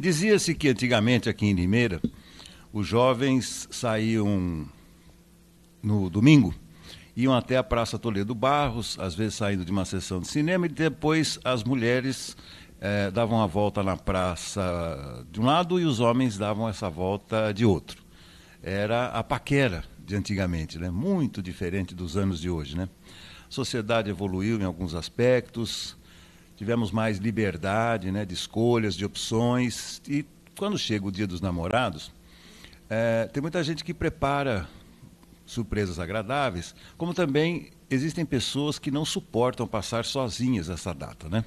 Dizia-se que antigamente aqui em Limeira, os jovens saíam no domingo, iam até a Praça Toledo Barros, às vezes saindo de uma sessão de cinema, e depois as mulheres davam a volta na praça de um lado e os homens davam essa volta de outro. Era a paquera de antigamente, né? Muito diferente dos anos de hoje, né? A sociedade evoluiu em alguns aspectos, tivemos mais liberdade, né, de escolhas, de opções, e quando chega o Dia dos Namorados, tem muita gente que prepara surpresas agradáveis, como também existem pessoas que não suportam passar sozinhas essa data, né?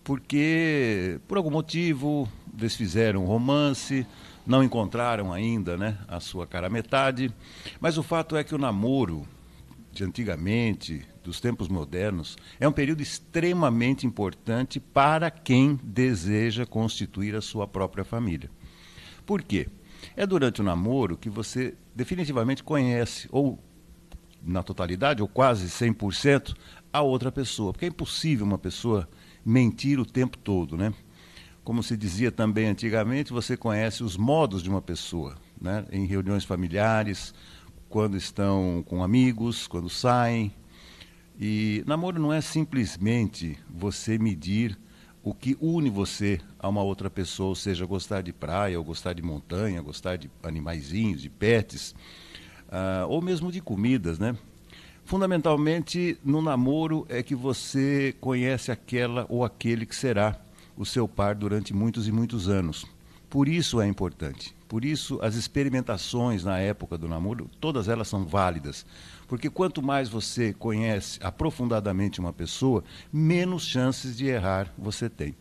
Porque, por algum motivo, desfizeram um romance, não encontraram ainda, né, a sua cara metade, mas o fato é que o namoro de antigamente, dos tempos modernos, é um período extremamente importante para quem deseja constituir a sua própria família. Por quê? É durante o namoro que você definitivamente conhece, ou na totalidade, ou quase 100%, a outra pessoa. Porque é impossível uma pessoa mentir o tempo todo, né? Como se dizia também antigamente, você conhece os modos de uma pessoa, né? Em reuniões familiares, quando estão com amigos, quando saem. E namoro não é simplesmente você medir o que une você a uma outra pessoa, ou seja, gostar de praia, ou gostar de montanha, gostar de animaizinhos, de pets, ou mesmo de comidas, né? Fundamentalmente, no namoro é que você conhece aquela ou aquele que será o seu par durante muitos e muitos anos. Por isso é importante. Por isso as experimentações na época do namoro, todas elas são válidas. Porque quanto mais você conhece aprofundadamente uma pessoa, menos chances de errar você tem.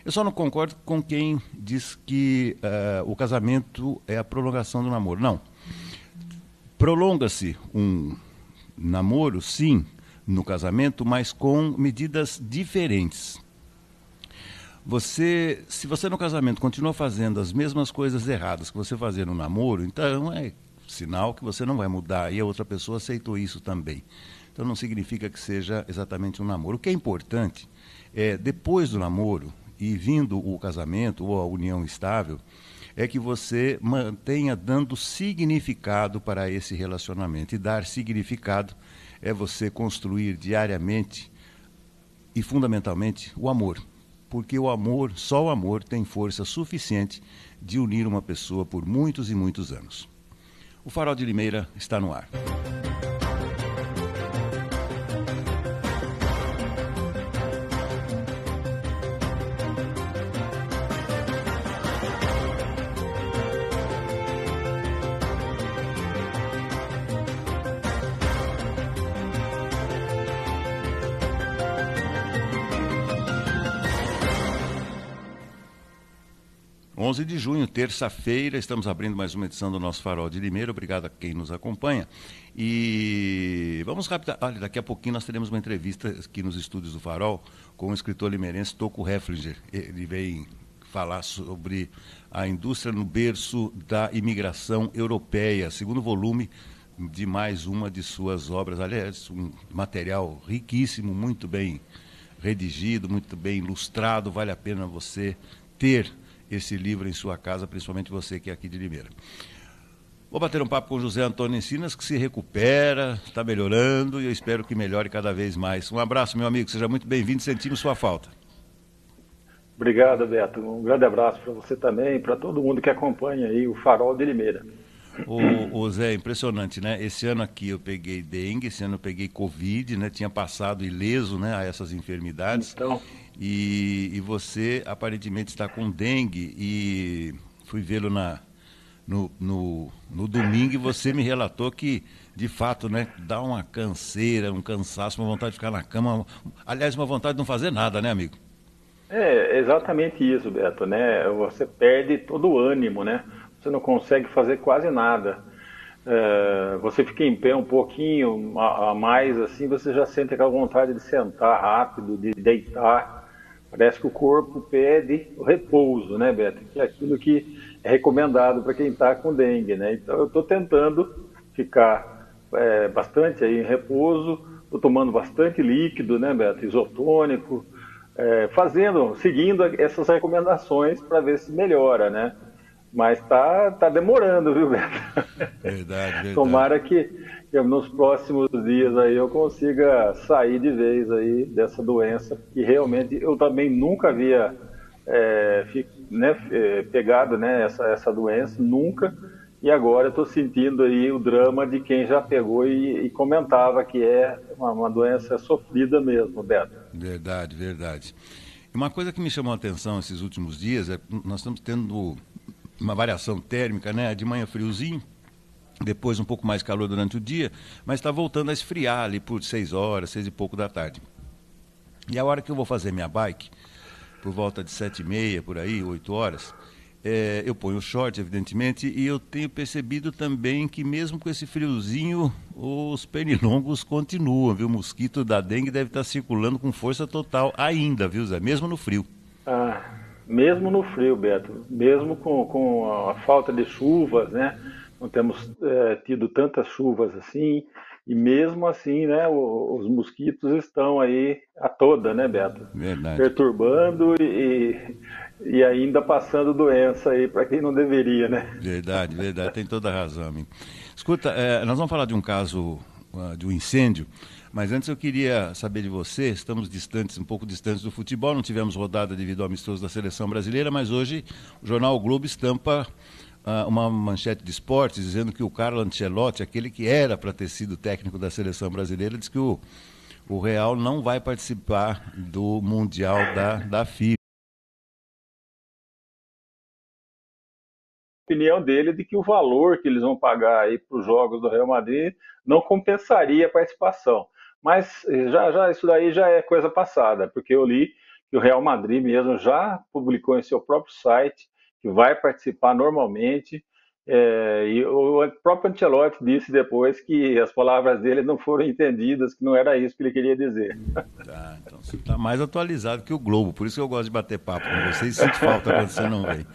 Eu só não concordo com quem diz que o casamento é a prolongação do namoro. Não. Prolonga-se um namoro, sim, no casamento, mas com medidas diferentes. Se você no casamento continua fazendo as mesmas coisas erradas que você fazia no namoro, então é sinal que você não vai mudar e a outra pessoa aceitou isso também. Então não significa que seja exatamente um namoro. O que é importante é, depois do namoro e vindo o casamento ou a união estável, é que você mantenha dando significado para esse relacionamento. E dar significado é você construir diariamente e fundamentalmente o amor. Porque o amor, só o amor, tem força suficiente de unir uma pessoa por muitos e muitos anos. O Farol de Limeira está no ar. 11 de junho, terça-feira, estamos abrindo mais uma edição do nosso Farol de Limeira. Obrigado a quem nos acompanha. E vamos rápido. Olha, daqui a pouquinho nós teremos uma entrevista aqui nos estúdios do Farol com o escritor limeirense Tocco Heflinger. Ele vem falar sobre a indústria no berço da imigração europeia, segundo volume de mais uma de suas obras. Aliás, um material riquíssimo, muito bem redigido, muito bem ilustrado. Vale a pena você ter esse livro em sua casa, principalmente você que é aqui de Limeira. Vou bater um papo com o José Antônio Encinas, que se recupera, está melhorando e eu espero que melhore cada vez mais. Um abraço, meu amigo, seja muito bem-vindo, sentimos sua falta. Obrigado, Beto. Um grande abraço para você também, para todo mundo que acompanha aí o Farol de Limeira. Ô Zé, impressionante, né? Esse ano aqui eu peguei dengue, esse ano eu peguei Covid, né? Tinha passado ileso, né, a essas enfermidades. Então... E você aparentemente está com dengue e fui vê-lo no domingo e você me relatou que, de fato, né, dá uma canseira, um cansaço, uma vontade de ficar na cama, aliás, uma vontade de não fazer nada, né, amigo? É exatamente isso, Beto, né? Você perde todo o ânimo, né? Você não consegue fazer quase nada. Você fica em pé um pouquinho a mais, assim, você já sente aquela vontade de sentar rápido, de deitar. Parece que o corpo pede o repouso, né, Beto? Que é aquilo que é recomendado para quem está com dengue, né? Então eu estou tentando ficar bastante aí em repouso, estou tomando bastante líquido, né, Beto? Isotônico, seguindo essas recomendações para ver se melhora, né? Mas tá demorando, viu, Beto? Verdade, verdade. Tomara que nos próximos dias aí eu consiga sair de vez aí dessa doença, que realmente eu também nunca havia pegado, né, essa doença, nunca, e agora eu estou sentindo aí o drama de quem já pegou e comentava que é uma doença sofrida mesmo, Beto. Verdade, verdade. E uma coisa que me chamou a atenção esses últimos dias é que nós estamos tendo uma variação térmica, né? De manhã friozinho, depois um pouco mais calor durante o dia, mas está voltando a esfriar ali por 6 horas, 6 e pouco da tarde. E a hora que eu vou fazer minha bike, por volta de 7h30, por aí, 8 horas, eu ponho o short, evidentemente, e eu tenho percebido também que mesmo com esse friozinho, os pernilongos continuam, viu? O mosquito da dengue deve estar circulando com força total ainda, viu, Zé? Mesmo no frio. Ah, mesmo no frio, Beto, mesmo com a falta de chuvas, né? Não temos tido tantas chuvas assim, e mesmo assim, né, os mosquitos estão aí a toda, né, Beto? Verdade. Perturbando e ainda passando doença aí para quem não deveria, né? Verdade, verdade, tem toda a razão, amigo. Escuta, nós vamos falar de um caso de um incêndio, mas antes eu queria saber de você, estamos distantes, um pouco distantes do futebol, não tivemos rodada devido ao amistoso da seleção brasileira, mas hoje o jornal o Globo estampa uma manchete de esportes dizendo que o Carlo Ancelotti, aquele que era para ter sido técnico da seleção brasileira, diz que o Real não vai participar do Mundial da FIFA. Opinião dele de que o valor que eles vão pagar aí para os jogos do Real Madrid não compensaria a participação. Mas já isso daí já é coisa passada, porque eu li que o Real Madrid mesmo já publicou em seu próprio site que vai participar normalmente. E o próprio Ancelotti disse depois que as palavras dele não foram entendidas, que não era isso que ele queria dizer. Tá, então você está mais atualizado que o Globo, por isso que eu gosto de bater papo com você e sinto falta quando você não vem.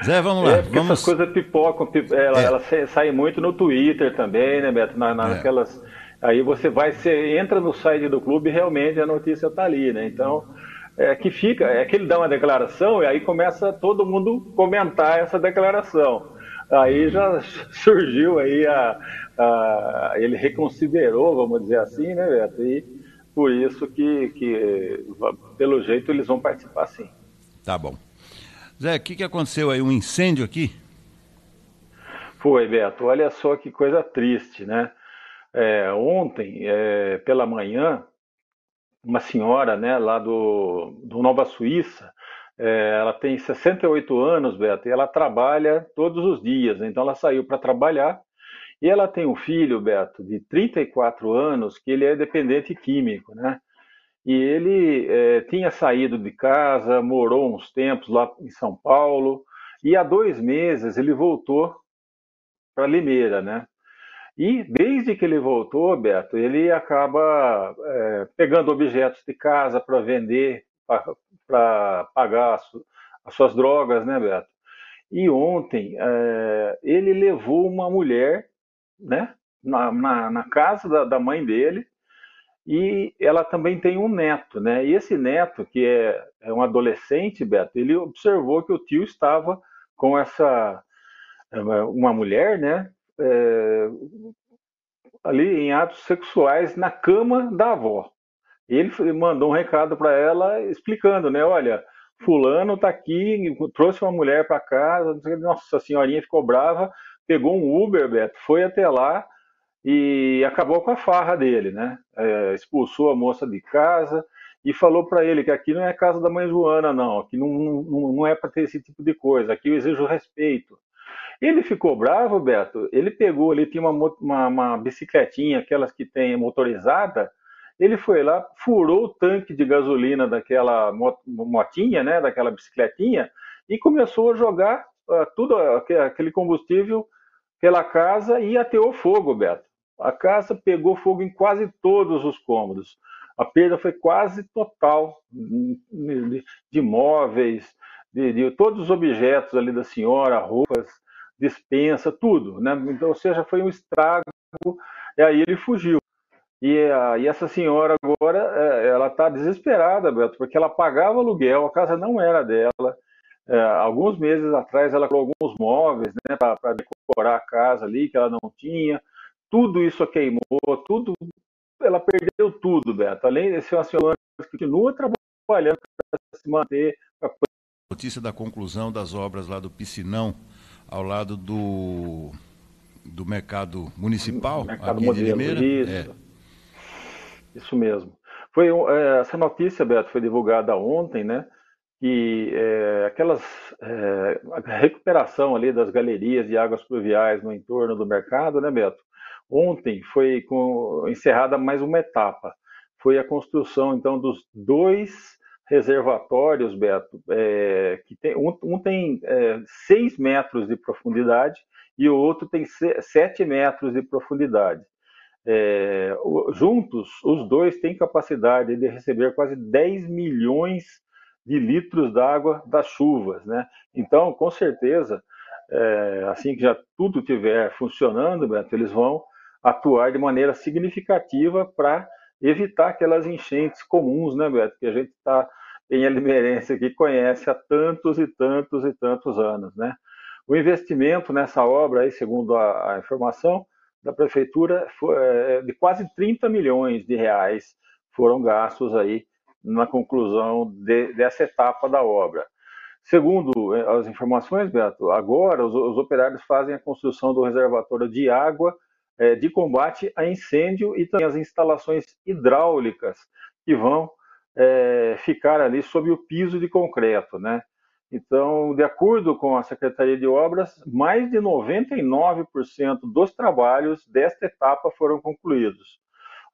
Zé, vamos lá, Porque essas vamos. coisas pipocam, É, ela sai muito no Twitter também, né, Beto? é, Naquelas. Aí você entra no site do clube e realmente a notícia tá ali, né? Então, que ele dá uma declaração e aí começa todo mundo comentar essa declaração. Aí já surgiu aí ele reconsiderou, vamos dizer assim, né, Beto? E por isso que pelo jeito eles vão participar sim. tá bom. Zé, o que aconteceu aí? Um incêndio aqui? Foi, Beto. Olha só que coisa triste, né? Ontem, pela manhã, uma senhora, né, lá do Nova Suíça, ela tem 68 anos, Beto, e ela trabalha todos os dias. Então, ela saiu para trabalhar e ela tem um filho, Beto, de 34 anos, que ele é dependente químico, né? E ele tinha saído de casa, morou uns tempos lá em São Paulo, e há 2 meses ele voltou para Limeira, né? E desde que ele voltou, Beto, ele acaba pegando objetos de casa para vender, para pagar as suas drogas, né, Beto? E ontem ele levou uma mulher, né, na casa da mãe dele, e ela também tem um neto, né? E esse neto, que é um adolescente, Beto, ele observou que o tio estava com uma mulher, né? É, ali em atos sexuais na cama da avó. Ele mandou um recado para ela explicando, né? Olha, fulano está aqui, trouxe uma mulher para casa, nossa, a senhorinha ficou brava, pegou um Uber, Beto, foi até lá e acabou com a farra dele, né? Expulsou a moça de casa e falou para ele que aqui não é casa da mãe Joana, não, aqui não é para ter esse tipo de coisa, aqui eu exijo respeito. Ele ficou bravo, Beto. Ele pegou, ele tinha uma bicicletinha, aquelas que tem motorizada. Ele foi lá, furou o tanque de gasolina daquela motinha, né, daquela bicicletinha, e começou a jogar tudo aquele combustível pela casa e ateou fogo, Beto. A casa pegou fogo em quase todos os cômodos. A perda foi quase total de móveis, de todos os objetos ali da senhora, roupas, despensa, tudo, né? Então, ou seja, foi um estrago, e aí ele fugiu. E essa senhora agora, ela está desesperada, Beto, porque ela pagava aluguel, a casa não era dela. Alguns meses atrás ela colocou alguns móveis, né, para decorar a casa ali, que ela não tinha. Tudo isso queimou, tudo, ela perdeu tudo, Beto. Além de ser uma senhora que continua trabalhando para se manter. Notícia da conclusão das obras lá do Piscinão, ao lado do mercado municipal, Mercado aqui de Modelo, Limeira. É. isso mesmo. Essa notícia, Beto, foi divulgada ontem, né? Que a recuperação ali das galerias de águas pluviais no entorno do mercado, né, Beto? Ontem foi encerrada mais uma etapa. Foi a construção, então, dos dois reservatórios, Beto, que tem, um tem 6 metros de profundidade e o outro tem 7 metros de profundidade. Juntos, os dois têm capacidade de receber quase 10 milhões de litros d'água das chuvas, né? Então, com certeza, assim que já tudo estiver funcionando, Beto, eles vão atuar de maneira significativa para evitar aquelas enchentes comuns, né, Beto, que a gente está em Alimerense que conhece há tantos e tantos e tantos anos, né? O investimento nessa obra, aí, segundo a informação da prefeitura, de quase 30 milhões de reais foram gastos aí na conclusão dessa etapa da obra. Segundo as informações, Beto, agora os operários fazem a construção do reservatório de água de combate a incêndio e também as instalações hidráulicas que vão ficar ali sob o piso de concreto, né? Então, de acordo com a Secretaria de Obras, mais de 99% dos trabalhos desta etapa foram concluídos.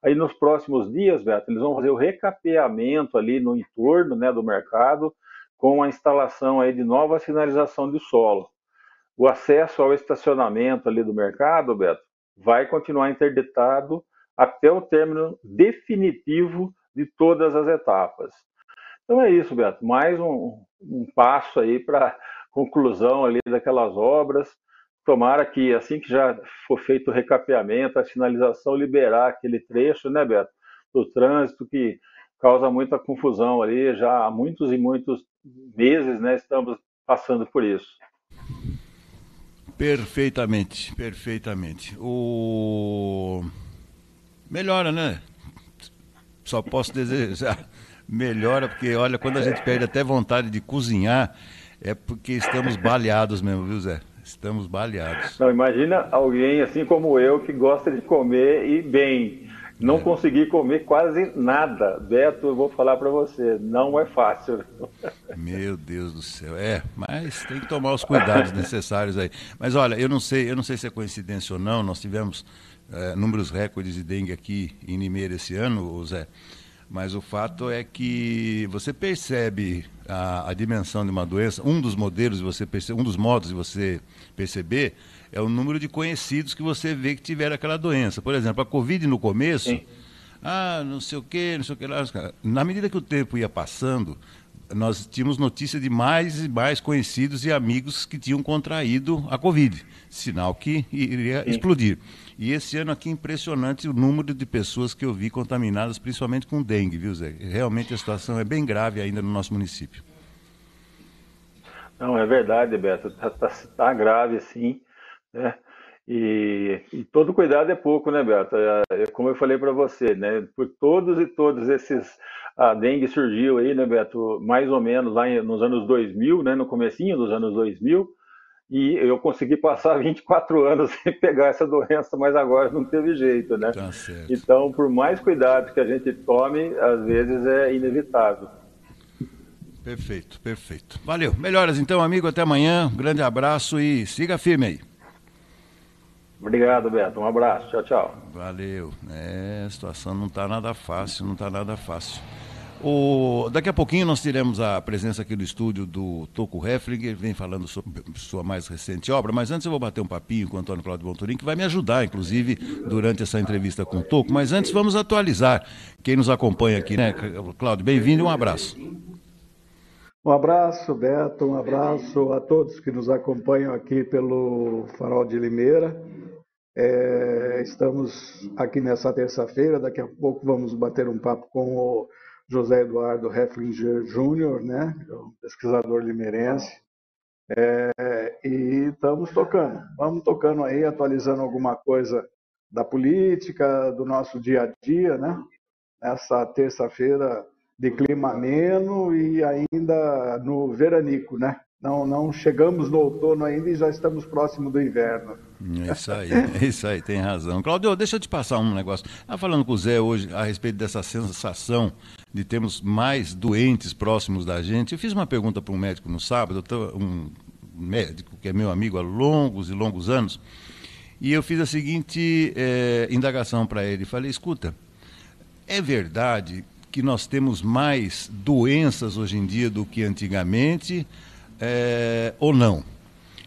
Aí nos próximos dias, Beto, eles vão fazer o recapeamento ali no entorno, né, do mercado, com a instalação aí de nova sinalização de solo. O acesso ao estacionamento ali do mercado, Beto, vai continuar interditado até o término definitivo de todas as etapas. Então é isso, Beto. Mais um passo aí para a conclusão ali daquelas obras. Tomara que assim que já for feito o recapeamento, a sinalização, liberar aquele trecho, né, Beto, do trânsito que causa muita confusão ali. Já há muitos e muitos meses, né, estamos passando por isso. Perfeitamente, perfeitamente. O melhora, né? Só posso desejar melhora, porque olha, quando a gente perde até vontade de cozinhar, é porque estamos baleados mesmo, viu, Zé? Estamos baleados. Não, imagina alguém assim como eu que gosta de comer e bem, não É. conseguir comer quase nada. Beto, eu vou falar para você, não é fácil. Meu Deus do céu. É, mas tem que tomar os cuidados necessários aí. Mas olha, eu não sei se é coincidência ou não, nós tivemos números recordes de dengue aqui em Limeira esse ano, Zé. Mas o fato é que você percebe a dimensão de uma doença, um dos modelos de você perceber, um dos modos de você perceber é o número de conhecidos que você vê que tiveram aquela doença. Por exemplo, a Covid no começo, Sim. não sei o que, não sei o que lá. Na medida que o tempo ia passando, nós tínhamos notícia de mais e mais conhecidos e amigos que tinham contraído a Covid, sinal que iria Sim. explodir. E esse ano aqui impressionante o número de pessoas que eu vi contaminadas, principalmente com dengue, viu, Zé? Realmente a situação é bem grave ainda no nosso município. Não, é verdade, Beto. Tá grave, sim, né? E todo cuidado é pouco, né, Beto? Como eu falei para você, né? Por todos e todos esses. A dengue surgiu aí, né, Beto? Mais ou menos lá nos anos 2000, né? No comecinho dos anos 2000. E eu consegui passar 24 anos sem pegar essa doença, mas agora não teve jeito, né? Tá certo. Então, por mais cuidado que a gente tome, às vezes é inevitável. Perfeito, perfeito. Valeu. Melhoras então, amigo. Até amanhã. Um grande abraço e siga firme aí. Obrigado, Beto. Um abraço. Tchau, tchau. Valeu. A situação não está nada fácil, não está nada fácil. Daqui a pouquinho nós teremos a presença aqui do estúdio do Toco Hefflinger, vem falando sobre sua mais recente obra, mas antes eu vou bater um papinho com o Antônio Cláudio Bonturim, que vai me ajudar, inclusive, durante essa entrevista com o Toco, mas antes vamos atualizar quem nos acompanha aqui, né, Cláudio? Bem-vindo e um abraço. Um abraço, Beto, um abraço a todos que nos acompanham aqui pelo Farol de Limeira. Estamos aqui nessa terça-feira, daqui a pouco vamos bater um papo com o José Eduardo Hefflinger Júnior, né, pesquisador limeirense, e vamos tocando aí, atualizando alguma coisa da política, do nosso dia a dia, né, nessa terça-feira de clima ameno e ainda no veranico, né? Não chegamos no outono ainda e já estamos próximo do inverno. É isso aí, tem razão. Claudio, deixa eu te passar um negócio. Estava falando com o Zé hoje a respeito dessa sensação de termos mais doentes próximos da gente. Eu fiz uma pergunta para um médico no sábado, um médico que é meu amigo há longos e longos anos, e eu fiz a seguinte indagação para ele. Falei, escuta, é verdade que nós temos mais doenças hoje em dia do que antigamente, ou não?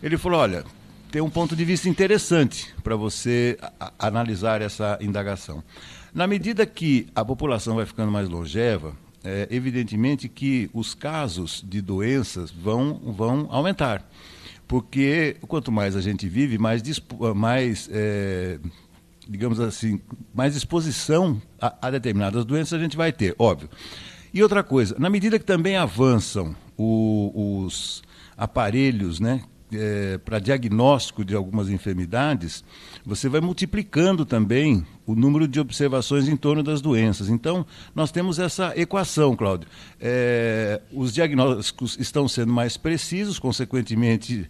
Ele falou, olha, tem um ponto de vista interessante para você analisar essa indagação. Na medida que a população vai ficando mais longeva, evidentemente que os casos de doenças vão aumentar. Porque quanto mais a gente vive, digamos assim, mais exposição a determinadas doenças a gente vai ter, óbvio. E outra coisa, na medida que também avançam os aparelhos, né, para diagnóstico de algumas enfermidades, você vai multiplicando também o número de observações em torno das doenças. Então, nós temos essa equação, Cláudio. Os diagnósticos estão sendo mais precisos, consequentemente,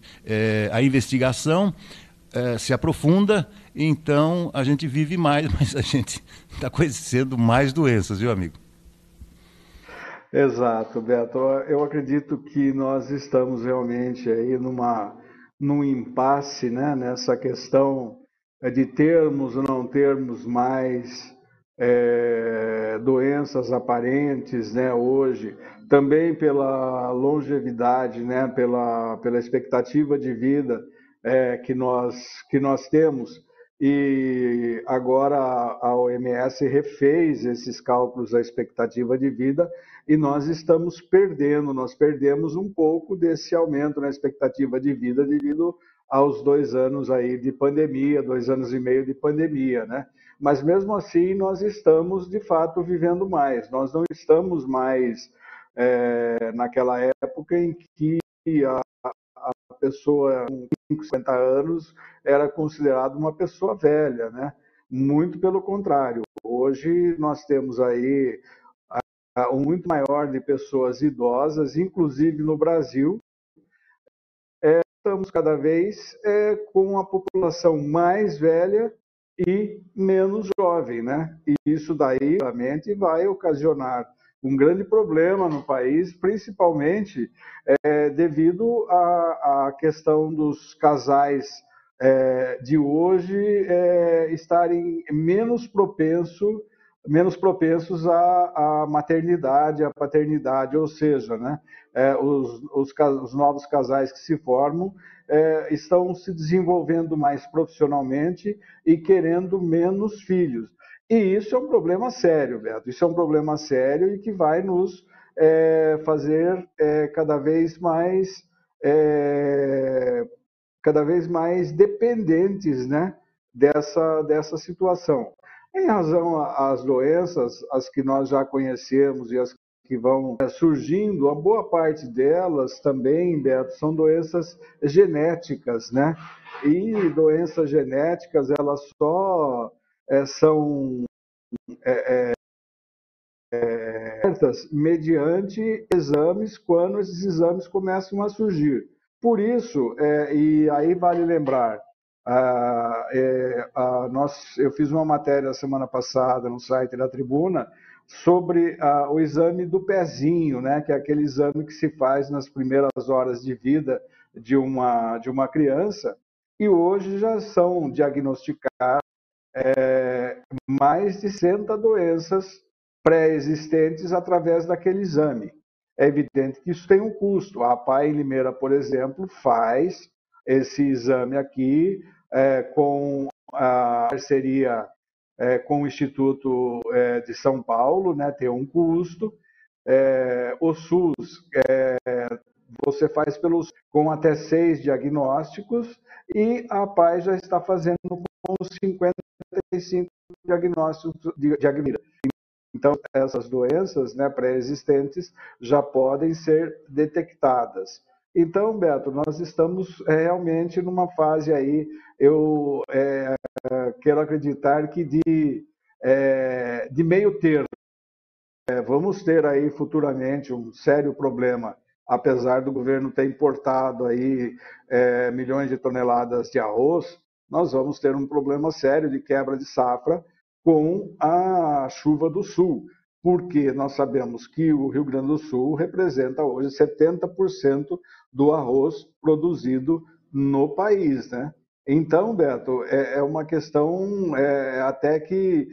a investigação se aprofunda, então a gente vive mais, mas a gente está conhecendo mais doenças, viu, amigo? Exato, Beto. Eu acredito que nós estamos realmente aí num impasse, né, nessa questão de termos ou não termos mais doenças aparentes, né, hoje, também pela longevidade, né, pela expectativa de vida que nós temos. E agora a OMS refez esses cálculos da expectativa de vida e nós perdemos um pouco desse aumento na expectativa de vida devido aos 2 anos aí de pandemia, 2 anos e meio de pandemia, né? Mas mesmo assim nós estamos de fato vivendo mais, nós não estamos mais naquela época em que a pessoa com 50 anos era considerada uma pessoa velha, né? Muito pelo contrário, hoje nós temos aí um muito maior de pessoas idosas, inclusive no Brasil. Estamos cada vez com a população mais velha e menos jovem, né? E isso daí realmente vai ocasionar um grande problema no país, principalmente devido à questão dos casais de hoje estarem menos propensos à maternidade, à paternidade, ou seja, né, os novos casais que se formam estão se desenvolvendo mais profissionalmente e querendo menos filhos. E isso é um problema sério, Beto, isso é um problema sério e que vai nos fazer cada vez mais dependentes, né, dessa situação. Em razão às doenças, as que nós já conhecemos e as que vão surgindo, a boa parte delas também, Beto, são doenças genéticas, né? E doenças genéticas, elas só são mediante exames, quando esses exames começam a surgir. Por isso, e aí vale lembrar, eu fiz uma matéria semana passada no site da Tribuna sobre o exame do pezinho, né, que é aquele exame que se faz nas primeiras horas de vida de uma criança, e hoje já são diagnosticadas mais de 100 doenças pré-existentes através daquele exame. É evidente que isso tem um custo. A APAE em Limeira, por exemplo, faz esse exame aqui com a parceria com o Instituto de São Paulo, né, tem um custo. O SUS, você faz com até 6 diagnósticos, e a APAE já está fazendo os 55 diagnósticos de agrimira. Então, essas doenças, né, pré-existentes já podem ser detectadas. Então, Beto, nós estamos realmente numa fase aí, eu quero acreditar que de meio termo. Vamos ter aí futuramente um sério problema, apesar do governo ter importado aí milhões de toneladas de arroz, nós vamos ter um problema sério de quebra de safra com a chuva do sul, porque nós sabemos que o Rio Grande do Sul representa hoje 70% do arroz produzido no país, né? Então, Beto, é uma questão até que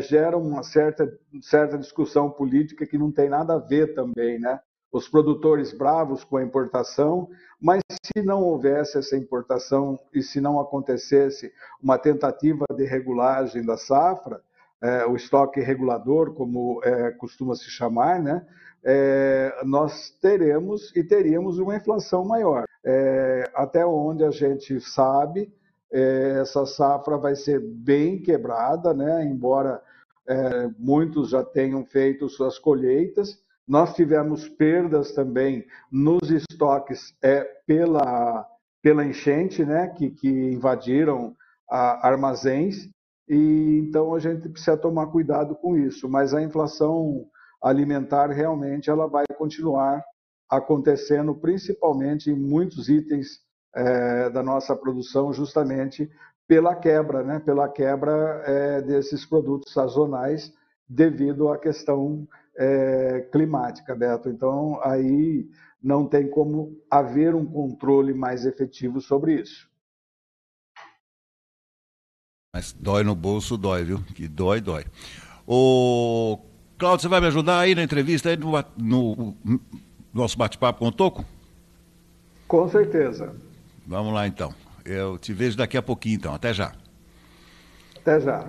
gera uma certa discussão política que não tem nada a ver também, né? Os produtores bravos com a importação, mas se não houvesse essa importação e se não acontecesse uma tentativa de regulagem da safra, o estoque regulador, como costuma se chamar, né? Nós teríamos uma inflação maior. Até onde a gente sabe, essa safra vai ser bem quebrada, né? Embora muitos já tenham feito suas colheitas. Nós tivemos perdas também nos estoques pela enchente, né? que invadiram armazéns, e então a gente precisa tomar cuidado com isso. Mas a inflação alimentar realmente ela vai continuar acontecendo, principalmente em muitos itens da nossa produção, justamente pela quebra, né? Pela quebra desses produtos sazonais devido à questão climática, Beto. Então, aí não tem como haver um controle mais efetivo sobre isso. Mas dói no bolso, dói, viu? Que dói. Ô, Cláudio, você vai me ajudar aí na entrevista, aí no nosso bate-papo com o Toco? Com certeza. Vamos lá, então. Eu te vejo daqui a pouquinho, então. Até já. Até já.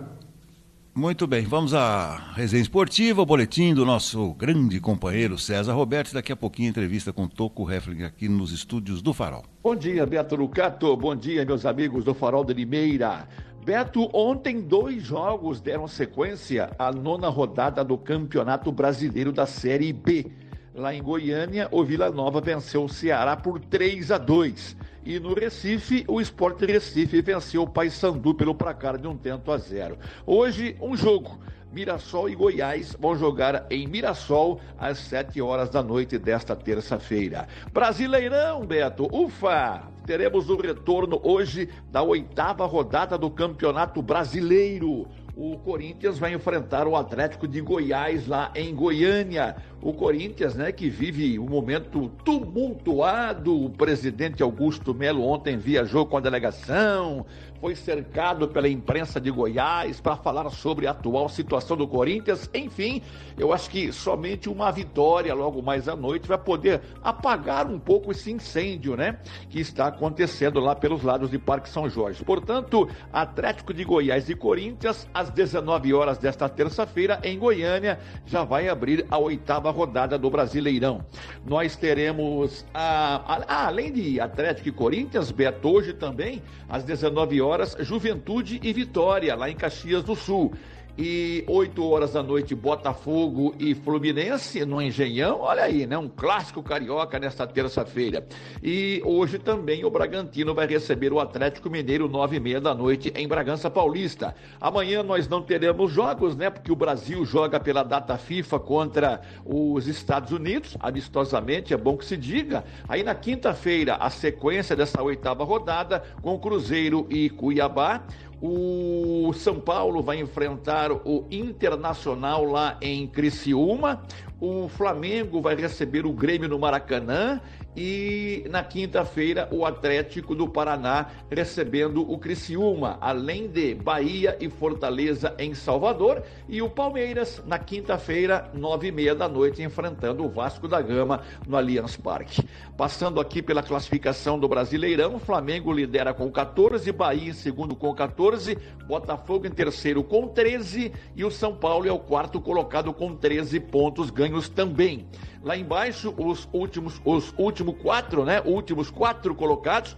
Muito bem, vamos à resenha esportiva, o boletim do nosso grande companheiro César Roberto. Daqui a pouquinho, entrevista com Toco Heffling aqui nos estúdios do Farol. Bom dia, Beto Lucato. Bom dia, meus amigos do Farol de Limeira. Beto, ontem 2 jogos deram sequência à 9ª rodada do Campeonato Brasileiro da Série B. Lá em Goiânia, o Vila Nova venceu o Ceará por 3-2. E no Recife, o Sport Recife venceu o Paysandu pelo placar de 1-0. Hoje, um jogo. Mirassol e Goiás vão jogar em Mirassol às 7 horas da noite desta terça-feira. Brasileirão, Beto, ufa! Teremos o retorno hoje da 8ª rodada do Campeonato Brasileiro. O Corinthians vai enfrentar o Atlético de Goiás lá em Goiânia. O Corinthians, né, que vive um momento tumultuado. O presidente Augusto Melo ontem viajou com a delegação, foi cercado pela imprensa de Goiás para falar sobre a atual situação do Corinthians. Enfim, eu acho que somente uma vitória logo mais à noite vai poder apagar um pouco esse incêndio, né, que está acontecendo lá pelos lados de Parque São Jorge. Portanto, Atlético de Goiás e Corinthians, às 19 horas desta terça-feira, em Goiânia, já vai abrir a 8ª rodada do Brasileirão. Nós teremos, além de Atlético e Corinthians, Beto, hoje também, às 19 horas, Juventude e Vitória, lá em Caxias do Sul. E 8 horas da noite, Botafogo e Fluminense no Engenhão. Olha aí, né? Um clássico carioca nesta terça-feira. E hoje também o Bragantino vai receber o Atlético Mineiro 9h30 da noite em Bragança Paulista. Amanhã nós não teremos jogos, né? Porque o Brasil joga pela data FIFA contra os Estados Unidos, amistosamente, é bom que se diga. Aí na quinta-feira, a sequência dessa 8ª rodada com Cruzeiro e Cuiabá. O São Paulo vai enfrentar o Internacional lá em Criciúma. O Flamengo vai receber o Grêmio no Maracanã. E na quinta-feira, o Atlético do Paraná recebendo o Criciúma, além de Bahia e Fortaleza em Salvador. E o Palmeiras, na quinta-feira, 9h30 da noite, enfrentando o Vasco da Gama no Allianz Parque. Passando aqui pela classificação do Brasileirão, o Flamengo lidera com 14, Bahia em segundo com 14, Botafogo em terceiro com 13 e o São Paulo é o 4º colocado com 13 pontos ganhos também. Lá embaixo, os últimos 4, né? Últimos 4 colocados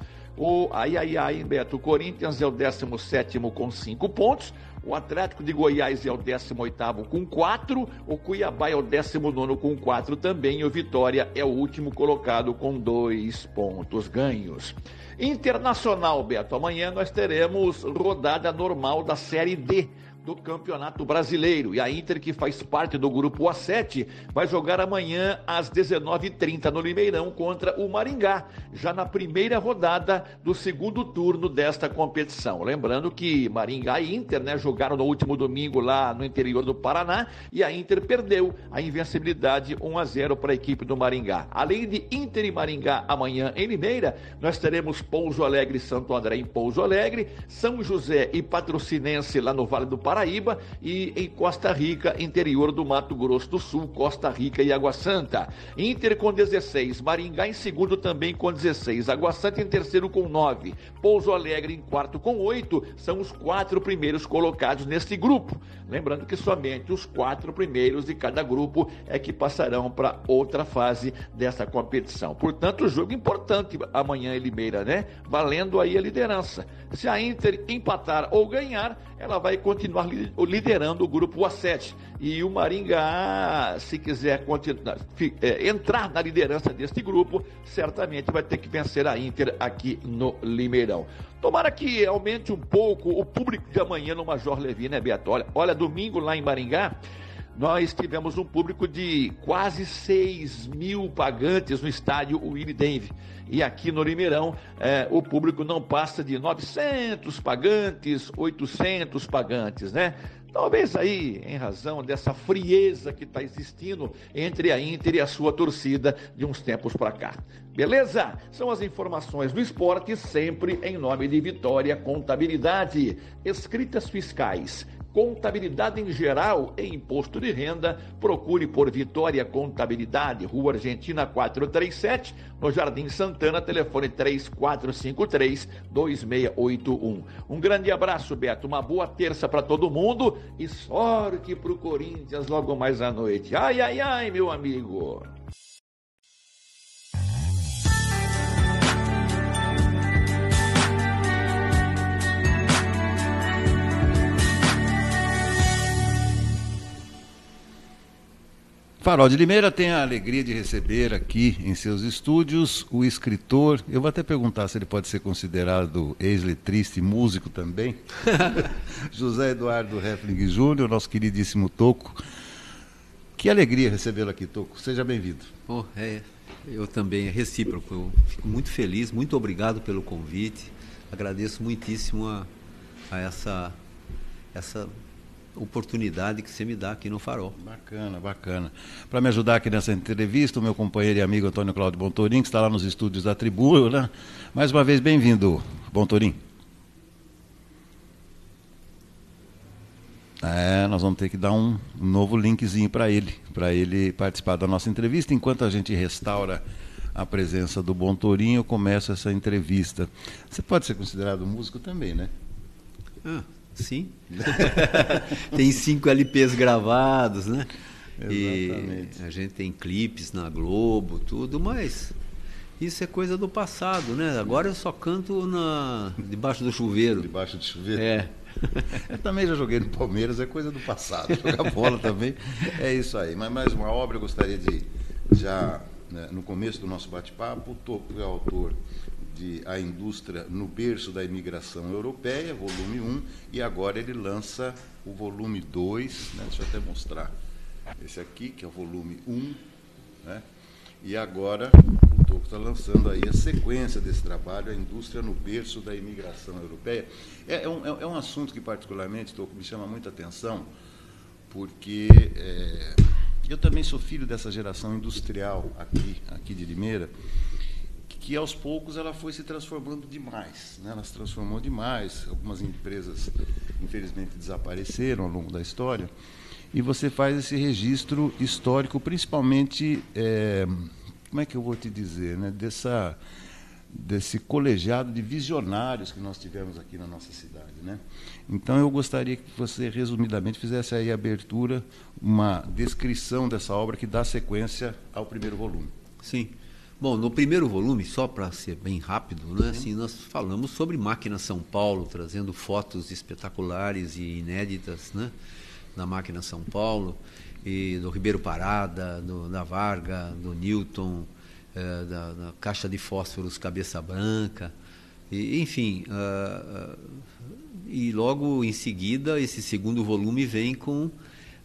Ai, Beto, o Corinthians é o 17º com 5 pontos, o Atlético de Goiás é o 18º com 4, o Cuiabá é o 19º com 4 também, e o Vitória é o último colocado com 2 pontos ganhos. Internacional, Beto, amanhã nós teremos rodada normal da Série D do Campeonato Brasileiro, e a Inter, que faz parte do grupo A7, vai jogar amanhã às 19h30 no Limeirão contra o Maringá, já na primeira rodada do segundo turno desta competição. Lembrando que Maringá e Inter, né, jogaram no último domingo lá no interior do Paraná, e a Inter perdeu a invencibilidade 1-0 para a equipe do Maringá. Além de Inter e Maringá amanhã em Limeira, nós teremos Pouso Alegre e Santo André em Pouso Alegre, São José e Patrocinense lá no Vale do Paraíba, e em Costa Rica, interior do Mato Grosso do Sul, Costa Rica e Água Santa. Inter com 16, Maringá em segundo também com 16, Água Santa em terceiro com 9, Pouso Alegre em quarto com 8, são os 4 primeiros colocados neste grupo. Lembrando que somente os 4 primeiros de cada grupo é que passarão para outra fase dessa competição. Portanto, jogo importante amanhã em Limeira, né? Valendo aí a liderança. Se a Inter empatar ou ganhar, ela vai continuar liderando o grupo A7. E o Maringá, se quiser entrar na liderança deste grupo, certamente vai ter que vencer a Inter aqui no Limeirão. Tomara que aumente um pouco o público de amanhã no Major Levi, né, Beto? Olha, domingo lá em Maringá, nós tivemos um público de quase 6 mil pagantes no estádio Willie Denve. E aqui no Limeirão, o público não passa de 900 pagantes, 800 pagantes, né? Talvez aí, em razão dessa frieza que está existindo entre a Inter e a sua torcida de uns tempos para cá. Beleza? São as informações do esporte, sempre em nome de Vitória Contabilidade. Escritas fiscais, contabilidade em geral e imposto de renda, procure por Vitória Contabilidade, Rua Argentina 437, no Jardim Santana, telefone 3453-2681. Um grande abraço, Beto, uma boa terça para todo mundo e sorte para o Corinthians logo mais à noite. Ai, ai, ai, meu amigo! Farol de Limeira tem a alegria de receber aqui em seus estúdios o escritor, eu vou até perguntar se ele pode ser considerado ex-letrista e músico também, José Eduardo Heffling Júnior, nosso queridíssimo Toco. Que alegria recebê-lo aqui, Toco. Seja bem-vindo. Eu também, é recíproco. Eu fico muito feliz, muito obrigado pelo convite. Agradeço muitíssimo a essa oportunidade que você me dá aqui no Farol. Bacana, bacana. Para me ajudar aqui nessa entrevista, o meu companheiro e amigo Antônio Cláudio Bontorim, que está lá nos estúdios da Tribuna. Mais uma vez, bem-vindo, Bontorim. Nós vamos ter que dar um novo linkzinho para ele participar da nossa entrevista. Enquanto a gente restaura a presença do Bontorim, eu começo essa entrevista. Você pode ser considerado músico também, né? Sim. Tem 5 LPs gravados, né? Exatamente. E a gente tem clipes na Globo, tudo, mas isso é coisa do passado, né? Agora eu só canto debaixo do chuveiro. Debaixo do chuveiro? Eu também já joguei no Palmeiras, é coisa do passado. Jogar bola também é isso aí. Mas mais uma obra eu gostaria de, no começo do nosso bate-papo, o Toco é autor de A Indústria no Berço da Imigração Europeia, volume 1, e agora ele lança o volume 2, né? Deixa eu até mostrar esse aqui, que é o volume 1, né? E agora o Toco está lançando aí a sequência desse trabalho, A Indústria no Berço da Imigração Europeia. É um assunto que particularmente, Toco, me chama muita atenção, porque eu também sou filho dessa geração industrial aqui de Limeira, que aos poucos ela foi se transformando demais, né? Ela se transformou demais, algumas empresas infelizmente desapareceram ao longo da história, e você faz esse registro histórico, principalmente, como é que eu vou te dizer, né? Desse colegiado de visionários que nós tivemos aqui na nossa cidade, né? Então eu gostaria que você resumidamente fizesse aí a abertura, uma descrição dessa obra que dá sequência ao primeiro volume. Sim. Bom, no primeiro volume, só para ser bem rápido, né, assim, nós falamos sobre Máquina São Paulo, trazendo fotos espetaculares e inéditas, né, da Máquina São Paulo, e do Ribeiro Parada, da Varga, do Newton, da Caixa de Fósforos Cabeça Branca, e, enfim, e logo em seguida esse segundo volume vem com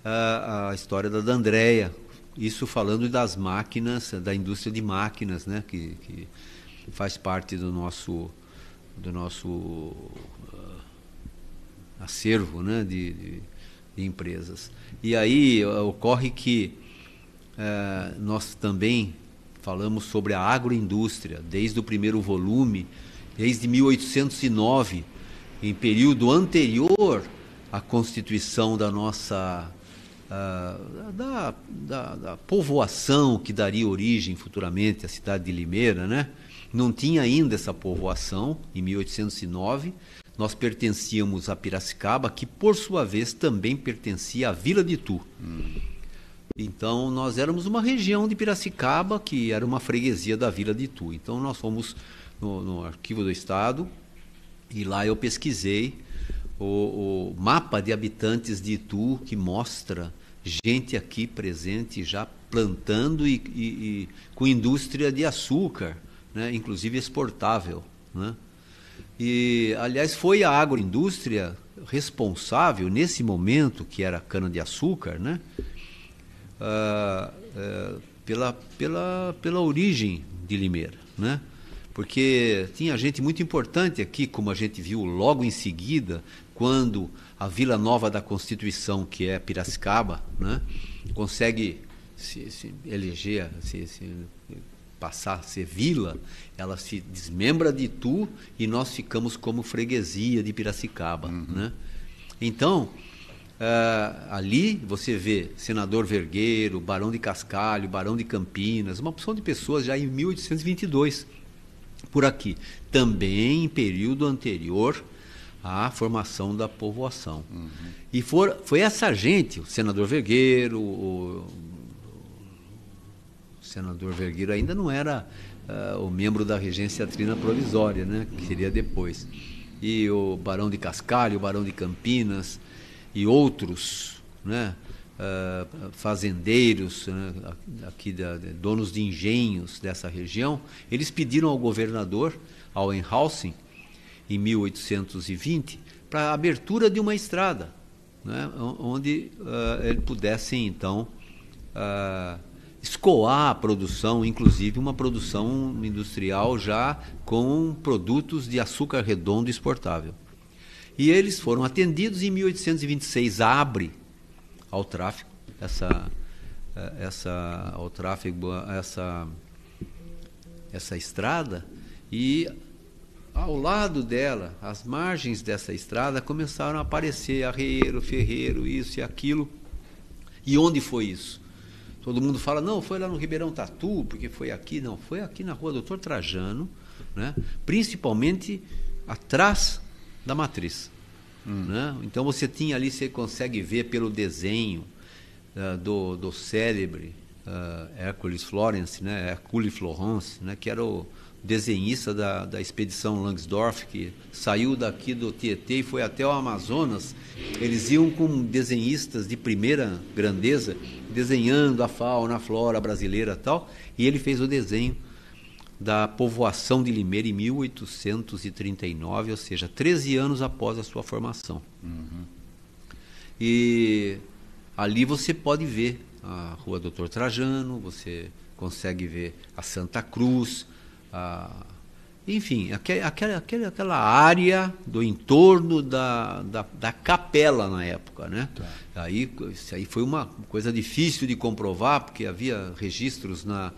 a história da D'Andrea, isso falando das máquinas, da indústria de máquinas, né, que faz parte do nosso acervo, né, de empresas. E aí ocorre que nós também falamos sobre a agroindústria, desde o primeiro volume, desde 1809, em período anterior à constituição da nossa da povoação que daria origem futuramente à cidade de Limeira, né? Não tinha ainda essa povoação em 1809. Nós pertencíamos a Piracicaba, que por sua vez também pertencia à Vila de Itu. Então nós éramos uma região de Piracicaba que era uma freguesia da Vila de Itu. Então nós fomos no Arquivo do Estado e lá eu pesquisei o mapa de habitantes de Itu, que mostra gente aqui presente já plantando e com indústria de açúcar, né, inclusive exportável, né? E, aliás, foi a agroindústria responsável, nesse momento, que era a cana-de-açúcar, né, pela origem de Limeira, né? Porque tinha gente muito importante aqui, como a gente viu logo em seguida, quando a Vila Nova da Constituição, que é Piracicaba, né, consegue se eleger, passar a ser vila, ela se desmembra de Itu e nós ficamos como freguesia de Piracicaba. Né? Então, ali você vê Senador Vergueiro, Barão de Cascalho, Barão de Campinas, uma opção de pessoas já em 1822, por aqui. Também em período anterior à formação da povoação. E foi essa gente, o Senador Vergueiro, o Senador Vergueiro ainda não era o membro da regência trina provisória, né, que seria depois. E o Barão de Cascalho, o Barão de Campinas e outros, né, fazendeiros, né, aqui donos de engenhos dessa região, eles pediram ao governador, ao Enhausen, em 1820, para a abertura de uma estrada, né, onde eles pudessem, então, escoar a produção, inclusive uma produção industrial já com produtos de açúcar redondo exportável. E eles foram atendidos. Em 1826 abre ao tráfego essa estrada, e ao lado dela, às margens dessa estrada, começaram a aparecer arreiro, ferreiro, isso e aquilo. E onde foi isso? Todo mundo fala, não, foi lá no Ribeirão Tatu, porque foi aqui. Não, foi aqui na rua Doutor Trajano, né? Principalmente atrás da matriz. Né? Então você tinha ali, você consegue ver pelo desenho do célebre Hercules Florence, né? Hercule Florence, né? Que era o desenhista da expedição Langsdorff, que saiu daqui do Tietê e foi até o Amazonas. Eles iam com desenhistas de primeira grandeza, desenhando a fauna, a flora brasileira e tal, e ele fez o desenho da povoação de Limeira em 1839, ou seja, 13 anos após a sua formação. E ali você pode ver a Rua Doutor Trajano, você consegue ver a Santa Cruz, enfim, aquela área do entorno da capela na época, né? Tá. Isso aí foi uma coisa difícil de comprovar, porque havia registros na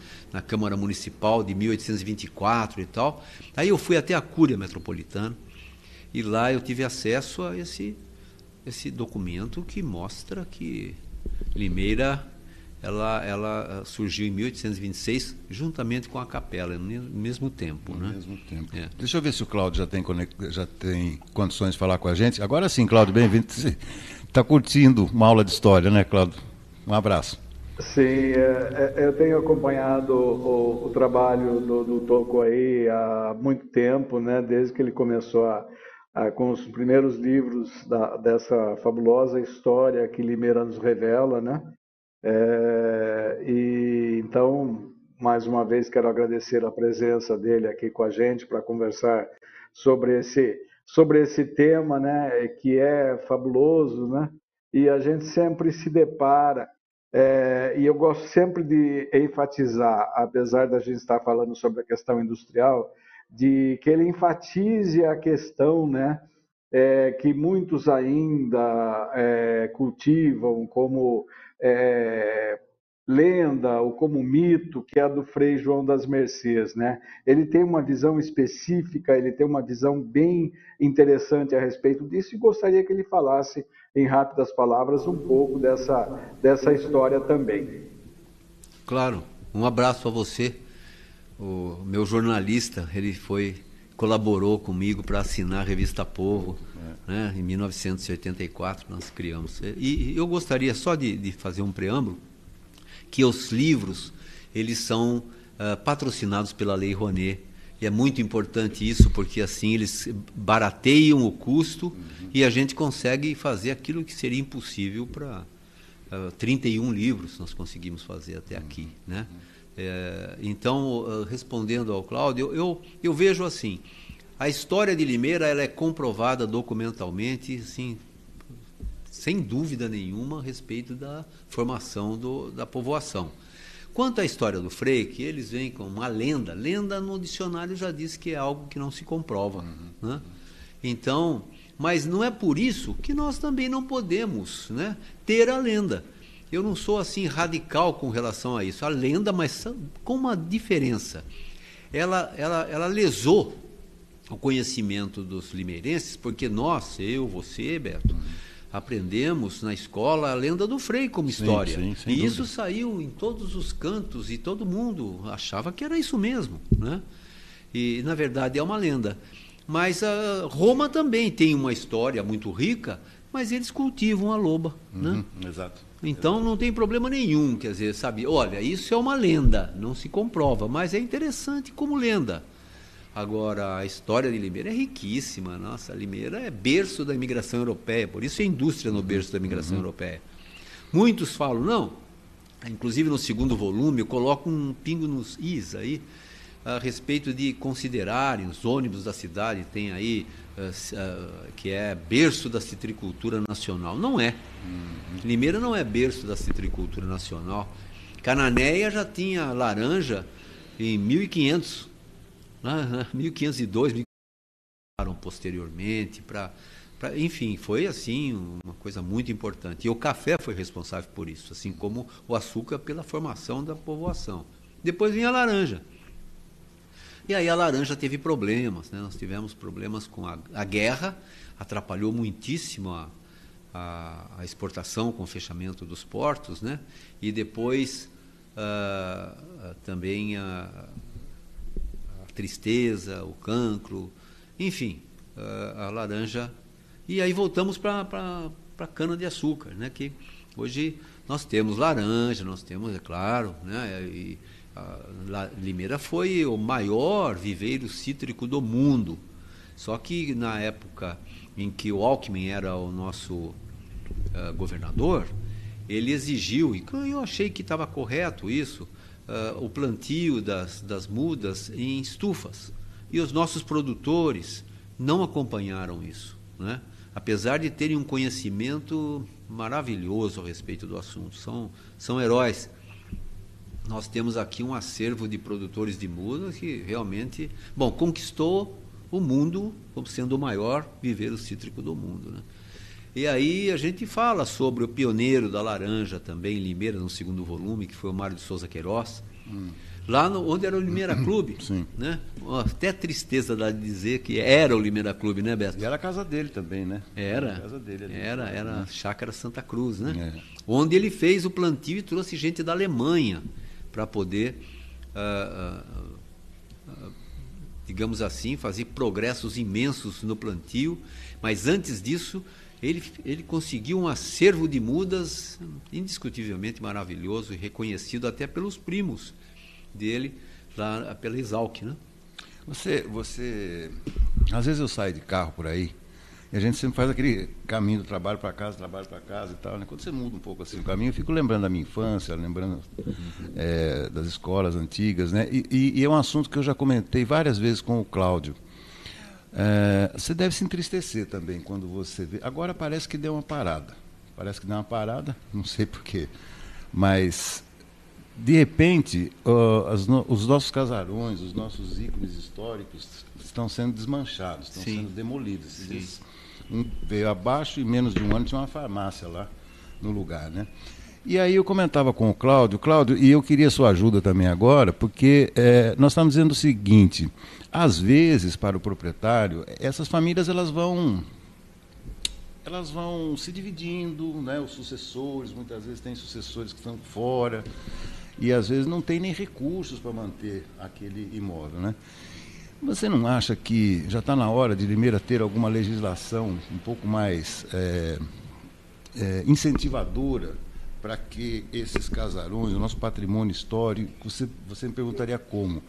Câmara Municipal de 1824 e tal. Aí eu fui até a Cúria Metropolitana e lá eu tive acesso a esse documento que mostra que Limeira ela surgiu em 1826, juntamente com a capela, no mesmo tempo. No né? mesmo tempo. É. Deixa eu ver se o Cláudio já tem condições de falar com a gente. Agora sim, Cláudio, bem-vindo. Está curtindo uma aula de história, né, Cláudio? Um abraço. Sim, eu tenho acompanhado o trabalho do Toco aí há muito tempo, né? Desde que ele começou com os primeiros livros dessa fabulosa história que Limeira nos revela, né? E então, mais uma vez, quero agradecer a presença dele aqui com a gente para conversar sobre esse tema, né? Que é fabuloso, né? E a gente sempre se depara e eu gosto sempre de enfatizar, apesar da gente estar falando sobre a questão industrial, de que ele enfatize a questão, né, que muitos ainda cultivam como é, lenda ou como mito, que é a do Frei João das Mercês, né? Ele tem uma visão específica, ele tem uma visão bem interessante a respeito disso e gostaria que ele falasse em rápidas palavras um pouco dessa história também. Claro, um abraço a você. O meu jornalista, ele colaborou comigo para assinar a revista Povo, né? Em 1984 nós criamos. E eu gostaria só de fazer um preâmbulo, que os livros, eles são patrocinados pela Lei Rouanet. E é muito importante isso, porque assim eles barateiam o custo e a gente consegue fazer aquilo que seria impossível para 31 livros nós conseguimos fazer até aqui, né? Então, respondendo ao Cláudio, eu vejo assim, a história de Limeira ela é comprovada documentalmente, assim, sem dúvida nenhuma, a respeito da formação da povoação. Quanto à história do Frei, que eles vêm com uma lenda no dicionário já diz que é algo que não se comprova, né? Então, mas não é por isso que nós também não podemos, né, ter a lenda. Eu não sou assim radical com relação a isso. A lenda, mas com uma diferença. Ela lesou o conhecimento dos limeirenses, porque nós, eu, você, Beto, aprendemos na escola a lenda do Frei como história. Sim, sem e dúvida. Isso saiu em todos os cantos e todo mundo achava que era isso mesmo, né? E, na verdade, é uma lenda. Mas Roma também tem uma história muito rica, mas eles cultivam a loba, né? Exato. Então não tem problema nenhum, quer dizer, sabe, olha, isso é uma lenda, não se comprova, mas é interessante como lenda. Agora, a história de Limeira é riquíssima, nossa, Limeira é berço da imigração europeia, por isso é indústria no berço da imigração europeia. Muitos falam, não, inclusive no segundo volume eu coloco um pingo nos is aí, a respeito de considerarem os ônibus da cidade, tem aí, que é berço da citricultura nacional. Não é. Limeira não é berço da citricultura nacional. Cananéia já tinha laranja em 1500, 1502, posteriormente, enfim, foi assim uma coisa muito importante. E o café foi responsável por isso, assim como o açúcar pela formação da povoação. Depois vinha a laranja. E aí a laranja teve problemas, né? Nós tivemos problemas com a guerra, atrapalhou muitíssimo a exportação com o fechamento dos portos, né? E depois também a tristeza, o cancro, enfim, a laranja. E aí voltamos para a cana-de-açúcar, né? Que hoje nós temos laranja, nós temos, é claro, né? E Limeira foi o maior viveiro cítrico do mundo. Só que na época em que o Alckmin era o nosso governador, ele exigiu, e eu achei que estava correto isso, o plantio das mudas em estufas. E os nossos produtores não acompanharam isso, né? Apesar de terem um conhecimento maravilhoso a respeito do assunto. São heróis. Nós temos aqui um acervo de produtores de mudas que realmente, conquistou o mundo como sendo o maior viveiro cítrico do mundo, né? E aí a gente fala sobre o pioneiro da laranja também, em Limeira, no segundo volume, que foi o Mário de Souza Queiroz, lá onde era o Limeira Clube, né? Até tristeza dá de dizer que era o Limeira Clube, né, Beto? E era a casa dele também, né? Era. A casa dele ali. Era a Chácara Santa Cruz, né? Onde ele fez o plantio e trouxe gente da Alemanha para poder, digamos assim, fazer progressos imensos no plantio. Mas antes disso, ele conseguiu um acervo de mudas indiscutivelmente maravilhoso e reconhecido até pelos primos dele, lá pela Exalc, né? Às vezes eu saio de carro por aí, e a gente sempre faz aquele caminho do trabalho para casa e tal, né? Quando você muda um pouco assim o caminho, eu fico lembrando da minha infância, lembrando das escolas antigas, né? E é um assunto que eu já comentei várias vezes com o Cláudio. Você deve se entristecer também quando você vê. Agora parece que deu uma parada. Não sei porquê. Mas, de repente, os nossos casarões, os nossos ícones históricos estão sendo desmanchados, estão sendo demolidos. Veio abaixo e menos de um ano tinha uma farmácia lá no lugar, né? E aí eu comentava com o Cláudio, e eu queria sua ajuda também agora, porque nós estamos dizendo o seguinte: às vezes, para o proprietário, essas famílias elas vão se dividindo, né? Os sucessores, muitas vezes tem sucessores que estão fora, e às vezes não tem nem recursos para manter aquele imóvel, né? Você não acha que já está na hora de Limeira ter alguma legislação um pouco mais incentivadora para que esses casarões, o nosso patrimônio histórico, você me perguntaria como?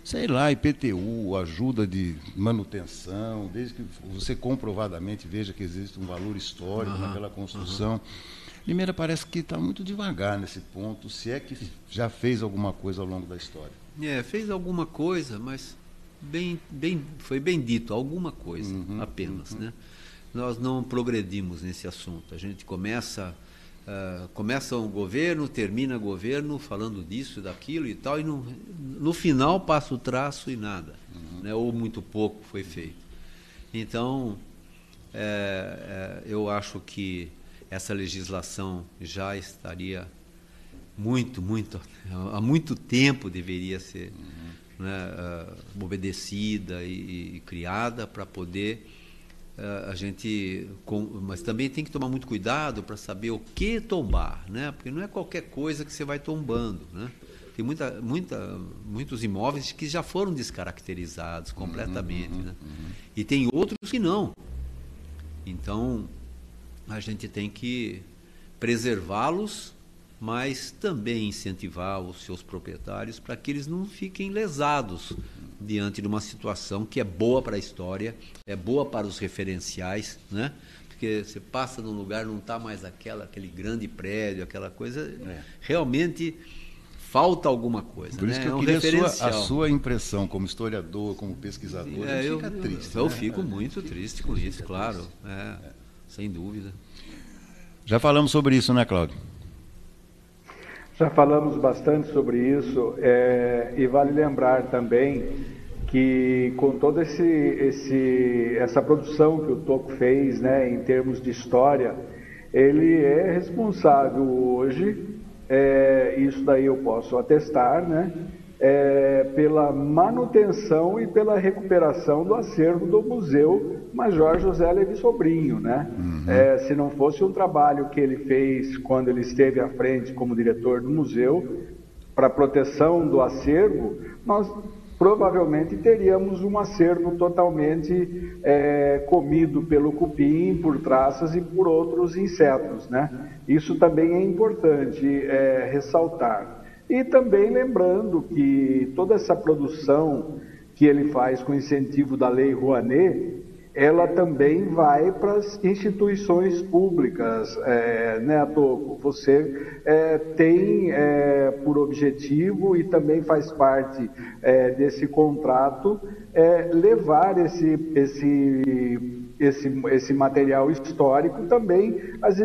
Sei lá, IPTU, ajuda de manutenção, desde que você comprovadamente veja que existe um valor histórico naquela construção. Limeira parece que está muito devagar nesse ponto, se é que já fez alguma coisa ao longo da história. Fez alguma coisa, mas foi bem dito, alguma coisa apenas, né? Nós não progredimos nesse assunto. A gente começa um governo, termina o governo falando disso, daquilo e tal, e no final passa o traço e nada, né? Ou muito pouco foi feito. Então, eu acho que essa legislação já estaria há muito tempo deveria ser obedecida e criada para poder a gente... Mas também tem que tomar muito cuidado para saber o que tombar, né? Porque não é qualquer coisa que você vai tombando, né? Tem muitos imóveis que já foram descaracterizados completamente, né? E tem outros que não. Então, a gente tem que preservá-los, mas também incentivar os seus proprietários para que eles não fiquem lesados diante de uma situação que é boa para a história, é boa para os referenciais, né? Porque você passa num lugar, não está mais aquele grande prédio, aquela coisa, realmente falta alguma coisa. Por isso, né? Que eu queria a sua impressão como historiador, como pesquisador. Fica triste. Eu fico muito triste com isso, claro, sem dúvida. Já falamos sobre isso, né, Cláudio? Já falamos bastante sobre isso, e vale lembrar também que com toda essa produção que o Toco fez, né, em termos de história, ele é responsável hoje, isso daí eu posso atestar, né, pela manutenção e pela recuperação do acervo do Museu Major José Levi Sobrinho, né? Se não fosse um trabalho que ele fez quando ele esteve à frente como diretor do museu para proteção do acervo, nós provavelmente teríamos um acervo totalmente comido pelo cupim, por traças e por outros insetos, né? Isso também é importante ressaltar. E também lembrando que toda essa produção que ele faz com incentivo da Lei Rouanet, ela também vai para as instituições públicas, né, Toco? Você tem por objetivo e também faz parte desse contrato levar esse material histórico também às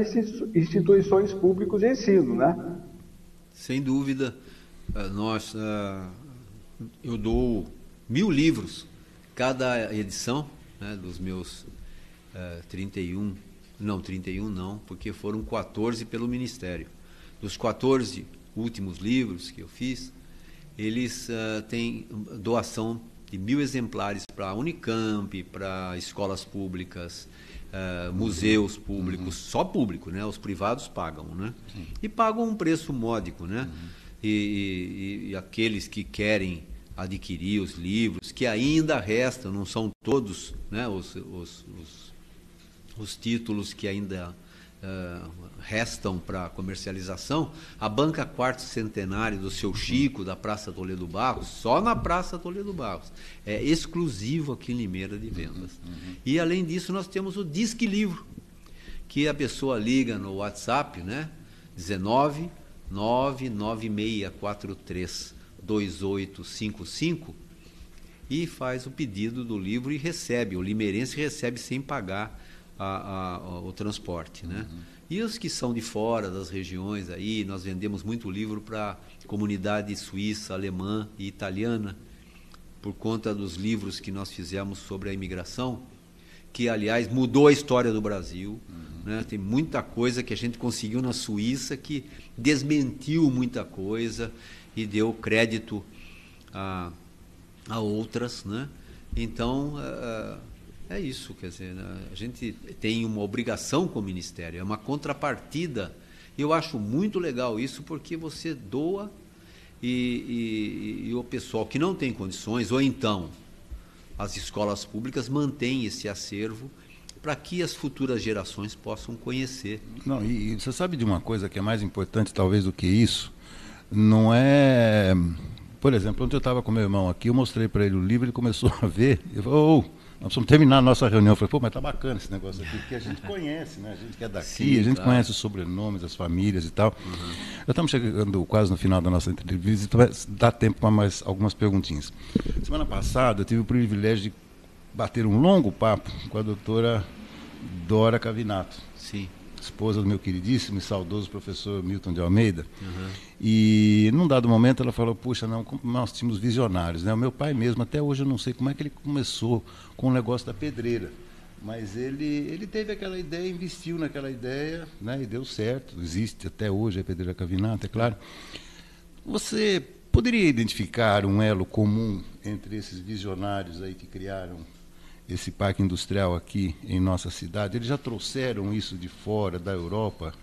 instituições públicas de ensino, né? Sem dúvida. Eu dou 1000 livros cada edição, né, dos meus 31 não, porque foram 14 pelo Ministério. Dos 14 últimos livros que eu fiz, eles têm doação de 1000 exemplares para a Unicamp, para escolas públicas, museus públicos, só público, né? Os privados pagam, né? Sim. E pagam um preço módico, né? E aqueles que querem adquirir os livros, que ainda restam, não são todos, né, os os títulos que ainda restam para comercialização, a banca Quarto Centenário do Seu Chico, da Praça Toledo Barros, só na Praça Toledo Barros, é exclusivo aqui em Limeira de vendas. E além disso nós temos o Disque Livro, que a pessoa liga no WhatsApp, né? 19 99643 2855 e faz o pedido do livro e recebe, o limeirense recebe sem pagar o transporte, né? E os que são de fora das regiões aí, nós vendemos muito livro para comunidade suíça, alemã e italiana, por conta dos livros que nós fizemos sobre a imigração, que aliás mudou a história do Brasil, né? Tem muita coisa que a gente conseguiu na Suíça que desmentiu muita coisa e deu crédito a outras, né? Então é isso, quer dizer, a gente tem uma obrigação com o Ministério, é uma contrapartida. Eu acho muito legal isso, porque você doa e o pessoal que não tem condições, ou então as escolas públicas mantêm esse acervo para que as futuras gerações possam conhecer. Não, e você sabe de uma coisa que é mais importante talvez do que isso? Não é... Por exemplo, ontem eu estava com meu irmão aqui, eu mostrei para ele o livro, ele começou a ver, ele falou, nós precisamos terminar a nossa reunião. Eu falei, mas tá bacana esse negócio aqui, porque a gente conhece, né? A gente que é daqui, sim, a gente conhece os sobrenomes, as famílias e tal. Já estamos chegando quase no final da nossa entrevista, então dá tempo para mais algumas perguntinhas. Semana passada eu tive o privilégio de bater um longo papo com a doutora Dora Cavinato. Sim. Esposa do meu queridíssimo e saudoso professor Milton de Almeida. E num dado momento ela falou, puxa, não, nós tínhamos visionários, né? O meu pai mesmo, até hoje eu não sei como é que ele começou com o negócio da pedreira, mas ele teve aquela ideia, investiu naquela ideia, né? E deu certo, existe até hoje a pedreira Cavinato, é claro. Você poderia identificar um elo comum entre esses visionários aí que criaram esse parque industrial aqui em nossa cidade? Eles já trouxeram isso de fora, da Europa?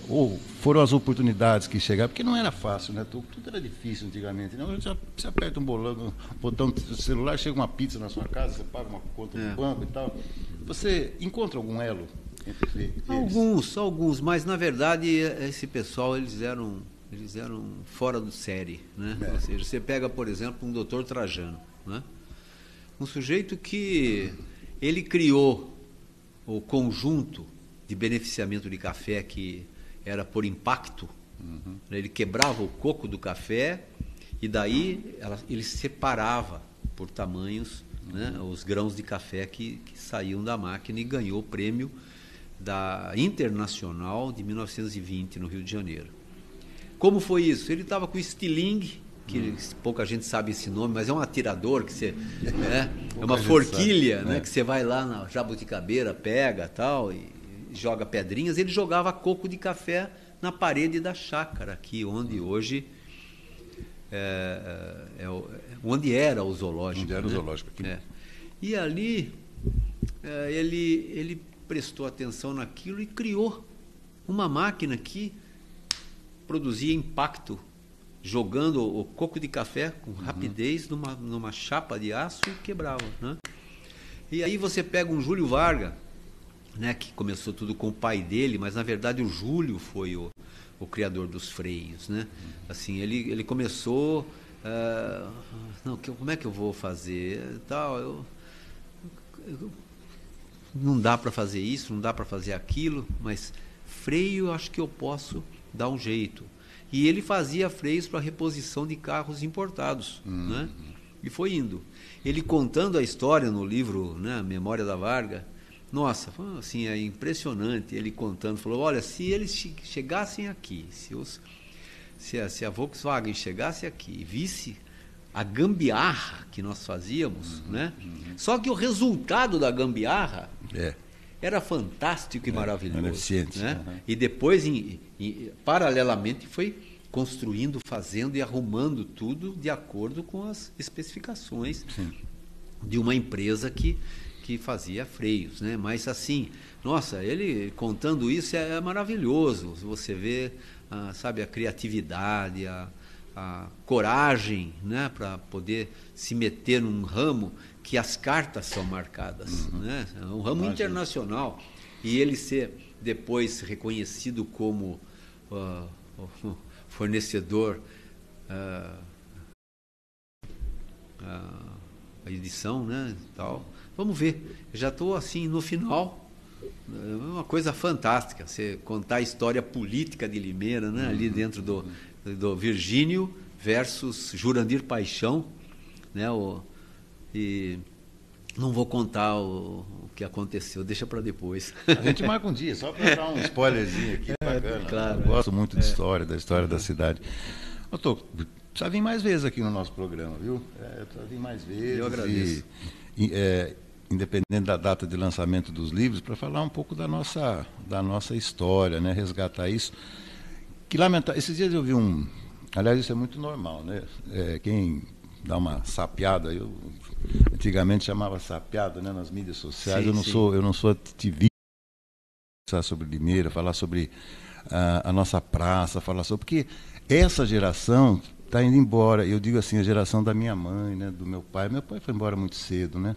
Ou foram as oportunidades que chegaram? Porque não era fácil, né? Tudo era difícil antigamente. Não, você aperta um botão do celular, chega uma pizza na sua casa, você paga uma conta no banco e tal. Você encontra algum elo entre eles? Alguns, mas na verdade esse pessoal eles eram fora do série, né? Ou seja, você pega, por exemplo, um doutor Trajano, né? Um sujeito que ele criou o conjunto de beneficiamento de café que era por impacto. Ele quebrava o coco do café e daí ele separava por tamanhos, né, os grãos de café que saíam da máquina, e ganhou o prêmio da Internacional de 1920 no Rio de Janeiro. Como foi isso? Ele estava com estilingue, que pouca gente sabe esse nome, mas é um atirador que você, né, é uma forquilha, né, que você vai lá na jabuticabeira, pega tal e joga pedrinhas. Ele jogava coco de café na parede da chácara aqui, onde hoje onde era o zoológico. Onde era, né? O zoológico aqui. E ali ele prestou atenção naquilo e criou uma máquina que produzia impacto, jogando o coco de café com rapidez numa chapa de aço e quebrava, né? E aí você pega um Júlio Varga, né, que começou tudo com o pai dele, mas na verdade o Júlio foi o criador dos freios, né? Assim, ele começou, como é que eu vou fazer? Tal, não dá para fazer isso, não dá para fazer aquilo, mas freio eu acho que eu posso dar um jeito. E ele fazia freios para reposição de carros importados, né? E foi indo. Ele contando a história no livro, né, Memória da Varga, nossa, assim, é impressionante. Ele contando, falou, olha, se eles chegassem aqui, se a Volkswagen chegasse aqui e visse a gambiarra que nós fazíamos, né? Só que o resultado da gambiarra era fantástico e maravilhoso. Era eficiente, né? E depois, paralelamente, foi construindo, fazendo e arrumando tudo de acordo com as especificações de uma empresa que fazia freios, né? Mas assim, nossa, ele contando isso é maravilhoso. Você vê, sabe, a criatividade, a coragem, né, para poder se meter num ramo que as cartas são marcadas, né? É um ramo internacional, e ele ser depois reconhecido como fornecedor, a edição, né, tal. Vamos ver, já estou assim no final. É uma coisa fantástica você contar a história política de Limeira, né, ali dentro do Virgínio versus Jurandir Paixão, né, e não vou contar o que aconteceu, deixa para depois. A gente marca um dia, só para dar um spoilerzinho aqui, bacana. Claro, eu gosto muito de história, da história da cidade. Eu precisa vir mais vezes aqui no nosso programa, viu? Precisa vir mais vezes. Eu agradeço. Independente da data de lançamento dos livros, para falar um pouco da nossa história, né? Resgatar isso. Que lamentável. Esses dias eu vi aliás, isso é muito normal, né? Quem dá uma sapeada, eu antigamente chamava sapeada, né, nas mídias sociais. Sim, eu não sou ativista falar sobre Limeira, falar sobre a nossa praça, falar sobre, porque essa geração está indo embora. Eu digo assim, a geração da minha mãe, né, do meu pai. Meu pai foi embora muito cedo, né?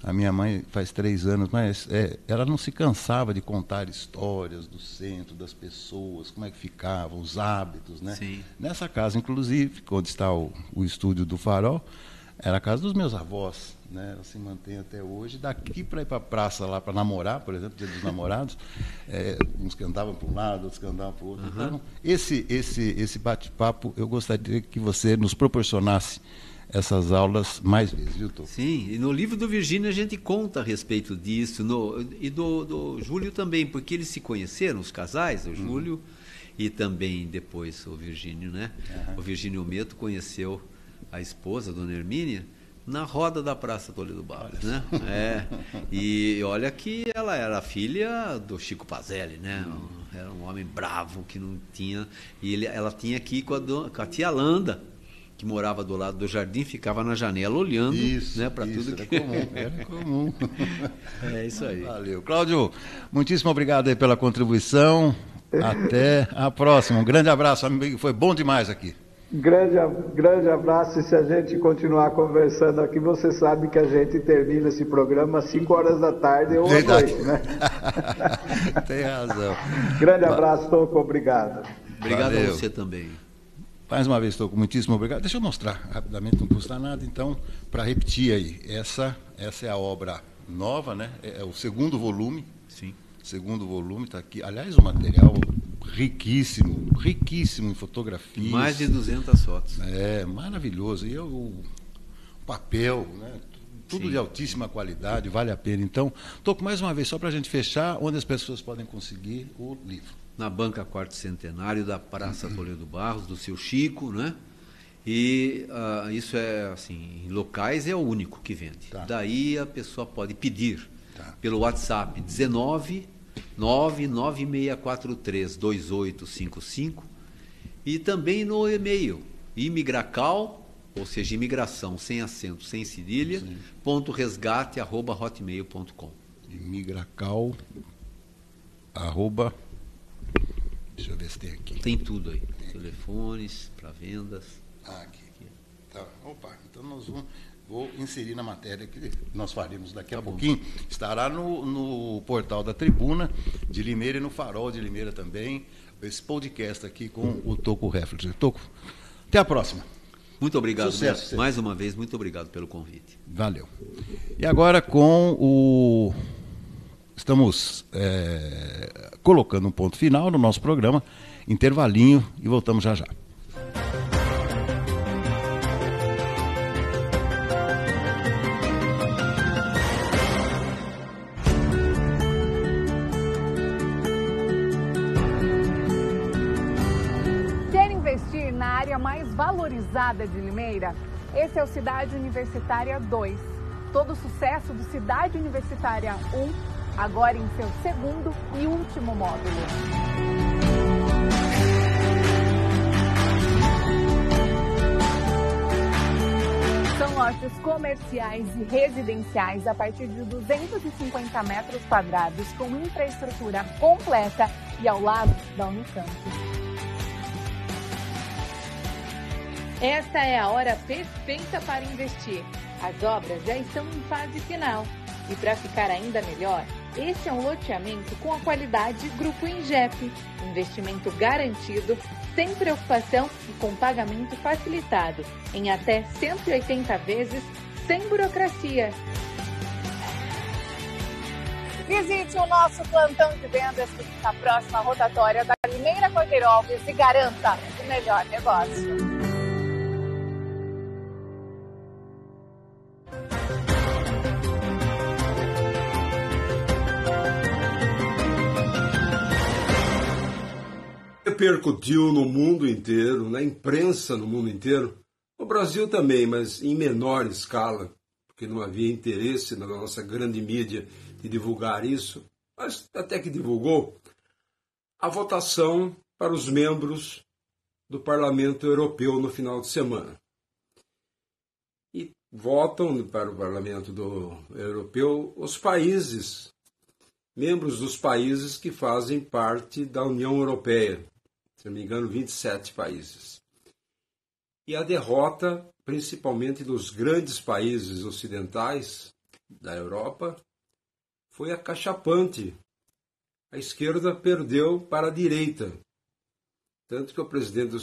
A minha mãe faz 3 anos, mas ela não se cansava de contar histórias do centro, das pessoas, como é que ficavam, os hábitos, né? Sim. Nessa casa, inclusive, onde está o estúdio do Farol, era a casa dos meus avós, né? Ela se mantém até hoje. Daqui para ir para a praça lá para namorar, por exemplo, Dia dos Namorados, uns que andavam para um lado, outros que andavam para o outro. Então, esse bate-papo, eu gostaria que você nos proporcionasse essas aulas mais vezes, viu, Tô? Sim, e no livro do Virgínio a gente conta a respeito disso, e do Júlio também, porque eles se conheceram, os casais, o Júlio e também depois o Virgínio, né? O Virgínio Meto conheceu a esposa, Dona Hermínia, na roda da Praça Toledo Barros, né? E olha que ela era filha do Chico Pazelli, né? Era um homem bravo que não tinha, e ela tinha aqui com a tia Landa, que morava do lado do jardim, ficava na janela olhando, né, para tudo que era comum. É isso aí. Valeu. Cláudio, muitíssimo obrigado aí pela contribuição. Até a próxima. Um grande abraço, amigo. Foi bom demais aqui. Grande abraço. E se a gente continuar conversando aqui, você sabe que a gente termina esse programa às 5 horas da tarde ou à noite, né? Tem razão. Grande abraço, Toco. Obrigado. Obrigado. Valeu. A você também. Mais uma vez, Toco, muitíssimo obrigado. Deixa eu mostrar rapidamente, não custa nada, então, para repetir aí. Essa é a obra nova, né? É o segundo volume. Sim. Segundo volume, está aqui. Aliás, o material riquíssimo em fotografias. Mais de 200 fotos. Maravilhoso. E o papel, né? Tudo Sim. de altíssima qualidade, vale a pena. Então, Toco, mais uma vez, só para a gente fechar, onde as pessoas podem conseguir o livro. Na banca Quarto Centenário da Praça Toledo Barros, do seu Chico, né? E isso é assim, em locais é o único que vende. Tá. Daí a pessoa pode pedir pelo WhatsApp 19996432855 e também no e-mail imigracal, ou seja, imigração sem acento, sem cedilha, .resgate@hotmail.com. Imigracal Deixa eu ver se tem aqui. Tem tudo aí. Telefones para vendas. Aqui. Tá. Opa, então vou inserir na matéria que nós faremos daqui a pouquinho. Estará no portal da Tribuna de Limeira e no Farol de Limeira também, esse podcast aqui com o Toco Reflex. Toco, até a próxima. Muito obrigado, Sucesso, Beto. Mais uma vez, muito obrigado pelo convite. Valeu. E agora estamos colocando um ponto final no nosso programa, intervalinho, e voltamos já já. Quer investir na área mais valorizada de Limeira? Esse é o Cidade Universitária 2. Todo o sucesso do Cidade Universitária 1 agora em seu segundo e último módulo. São lotes comerciais e residenciais a partir de 250 metros quadrados, com infraestrutura completa e ao lado da Unicamp. Esta é a hora perfeita para investir. As obras já estão em fase final. E para ficar ainda melhor, esse é um loteamento com a qualidade Grupo Ingep. Investimento garantido, sem preocupação e com pagamento facilitado, em até 180 vezes, sem burocracia. Visite o nosso plantão de vendas que fica próximo à rotatória da Limeira Cordeiro Alves e garanta o melhor negócio. Repercutiu no mundo inteiro, na imprensa no mundo inteiro, no Brasil também, mas em menor escala, porque não havia interesse na nossa grande mídia de divulgar isso, mas até que divulgou, a votação para os membros do Parlamento Europeu no final de semana. E votam para o Parlamento Europeu os países, membros dos países que fazem parte da União Europeia. Se não me engano, 27 países. E a derrota, principalmente dos grandes países ocidentais da Europa, foi acachapante. A esquerda perdeu para a direita. Tanto que o presidente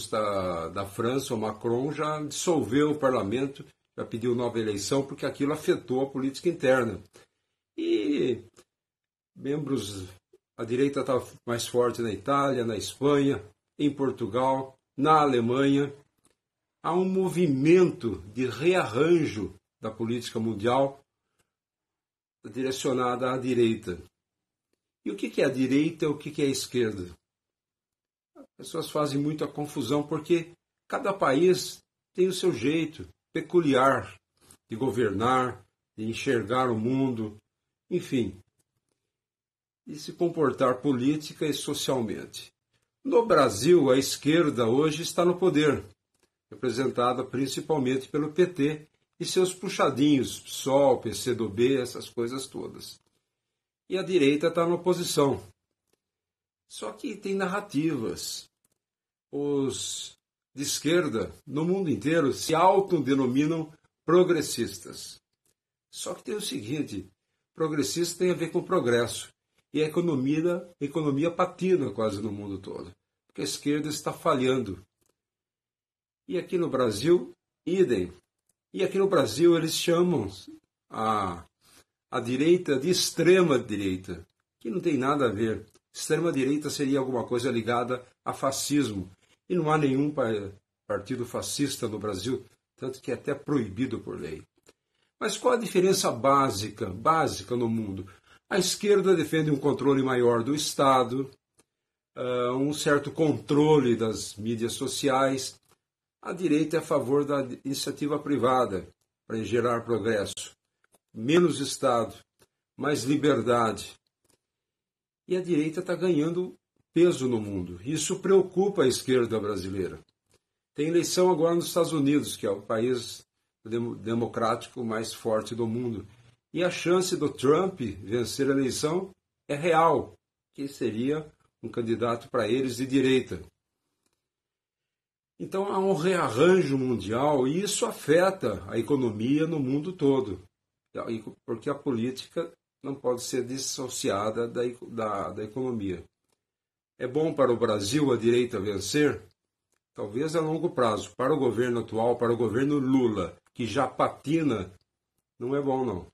da França, o Macron, já dissolveu o parlamento, já pediu nova eleição, porque aquilo afetou a política interna. E a direita está mais forte na Itália, na Espanha, em Portugal, na Alemanha. Há um movimento de rearranjo da política mundial direcionada à direita. E o que é a direita e o que é a esquerda? As pessoas fazem muita confusão porque cada país tem o seu jeito peculiar de governar, de enxergar o mundo, enfim, de se comportar política e socialmente. No Brasil, a esquerda hoje está no poder, representada principalmente pelo PT e seus puxadinhos, PSOL, PCdoB, essas coisas todas. E a direita está na oposição. Só que tem narrativas. Os de esquerda, no mundo inteiro, se autodenominam progressistas. Só que tem o seguinte, progressista tem a ver com progresso. E a economia patina quase no mundo todo, porque a esquerda está falhando. E aqui no Brasil, idem. E aqui no Brasil eles chamam a direita de extrema direita, que não tem nada a ver. Extrema direita seria alguma coisa ligada a fascismo. E não há nenhum partido fascista no Brasil, tanto que é até proibido por lei. Mas qual a diferença básica no mundo? A esquerda defende um controle maior do Estado, um certo controle das mídias sociais. A direita é a favor da iniciativa privada para gerar progresso. Menos Estado, mais liberdade. E a direita está ganhando peso no mundo. Isso preocupa a esquerda brasileira. Tem eleição agora nos Estados Unidos, que é o país democrático mais forte do mundo. E a chance do Trump vencer a eleição é real, que seria um candidato para eles de direita. Então há um rearranjo mundial e isso afeta a economia no mundo todo, porque a política não pode ser dissociada da economia. É bom para o Brasil a direita vencer? Talvez a longo prazo. Para o governo atual, para o governo Lula, que já patina, não é bom não.